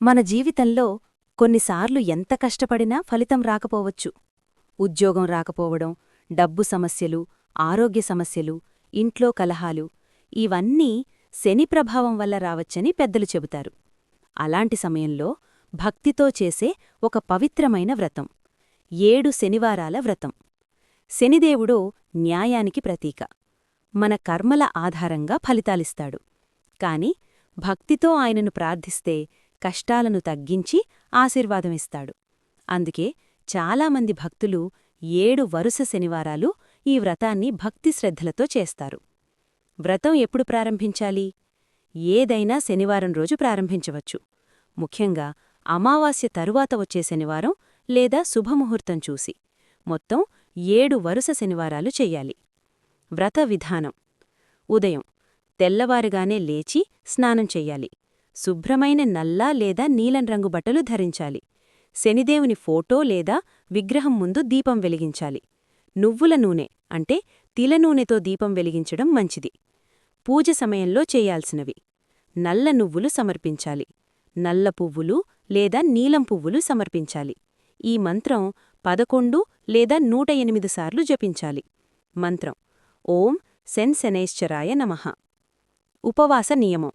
మన జీవితంలో కొన్నిసార్లు ఎంత కష్టపడినా ఫలితం రాకపోవచ్చు. ఉద్యోగం రాకపోవడం, డబ్బు సమస్యలు, ఆరోగ్య సమస్యలు, ఇంట్లో కలహాలు ఇవన్నీ శని ప్రభావం వల్ల రావచ్చని పెద్దలు చెబుతారు. అలాంటి సమయంలో భక్తితో చేసే ఒక పవిత్రమైన వ్రతం 7 శనివారాల వ్రతం. శనిదేవుడో న్యాయానికి ప్రతీక. మన కర్మల ఆధారంగా ఫలితాలిస్తాడు. కాని భక్తితో ఆయనను ప్రార్థిస్తే కష్టాలను తగ్గించి ఆశీర్వాదమిస్తాడు. అందుకే చాలామంది భక్తులు 7 వరుస శనివారాలు ఈ వ్రతాన్ని భక్తి శ్రద్ధలతో చేస్తారు. వ్రతం ఎప్పుడు ప్రారంభించాలి? ఏదైనా శనివారం రోజు ప్రారంభించవచ్చు. ముఖ్యంగా అమావాస్య తరువాత వచ్చే శనివారం లేదా శుభముహూర్తం చూసి మొత్తం 7 వరుస శనివారాలు చెయ్యాలి. వ్రత విధానం: ఉదయం తెల్లవారుగానే లేచి స్నానం చెయ్యాలి. శుభ్రమైన నల్ల లేదా నీలం రంగు బట్టలు ధరించాలి. శనిదేవుని ఫోటో లేదా విగ్రహం ముందు దీపం వెలిగించాలి. నువ్వుల నూనె అంటే తిల నూనెతో దీపం వెలిగించడం మంచిది. పూజ సమయంలో చేయాల్సినవి: నల్ల నువ్వులు సమర్పించాలి. నల్ల పువ్వులు లేదా నీలం పువ్వులు సమర్పించాలి. ఈ మంత్రం 11 లేదా 108 సార్లు జపించాలి. మంత్రం: ఓం శనైశ్చరాయ నమః. ఉపవాస నియమం: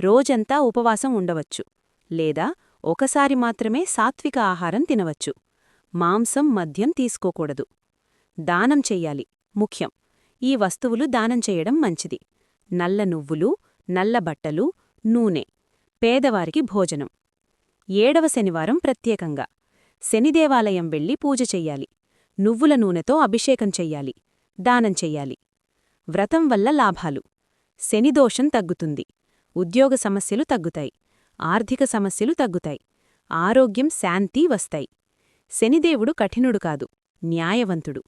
రోజంతా ఉపవాసం ఉండవచ్చు, లేదా ఒకసారి మాత్రమే సాత్విక ఆహారం తినవచ్చు. మాంసం, మద్యం తీసుకోకూడదు. దానం చెయ్యాలి. ముఖ్యం: ఈ వస్తువులు దానం చెయ్యడం మంచిది: నల్ల నువ్వులు, నల్ల బట్టలు, నూనె. పేదవారికి భోజనం. 7వ శనివారం ప్రత్యేకంగా శనిదేవాలయం వెళ్లి పూజ చెయ్యాలి. నువ్వుల నూనెతో అభిషేకం చెయ్యాలి. దానం చెయ్యాలి. వ్రతం వల్ల లాభాలు: శనిదోషం తగ్గుతుంది. ఉద్యోగ సమస్యలు తగ్గుతాయి. ఆర్థిక సమస్యలు తగ్గుతాయి. ఆరోగ్యం, శాంతి వస్తాయి. శనిదేవుడు కఠినుడు కాదు, న్యాయవంతుడు.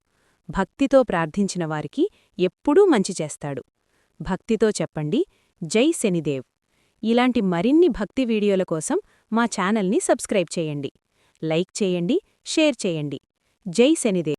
భక్తితో ప్రార్థించిన వారికి ఎప్పుడూ మంచి చేస్తాడు. భక్తితో చెప్పండి, జై శనిదేవ్. ఇలాంటి మరిన్ని భక్తి వీడియోల కోసం మా ఛానల్ని సబ్స్క్రైబ్ చేయండి, లైక్ చేయండి, షేర్ చేయండి. జై శనిదేవ్.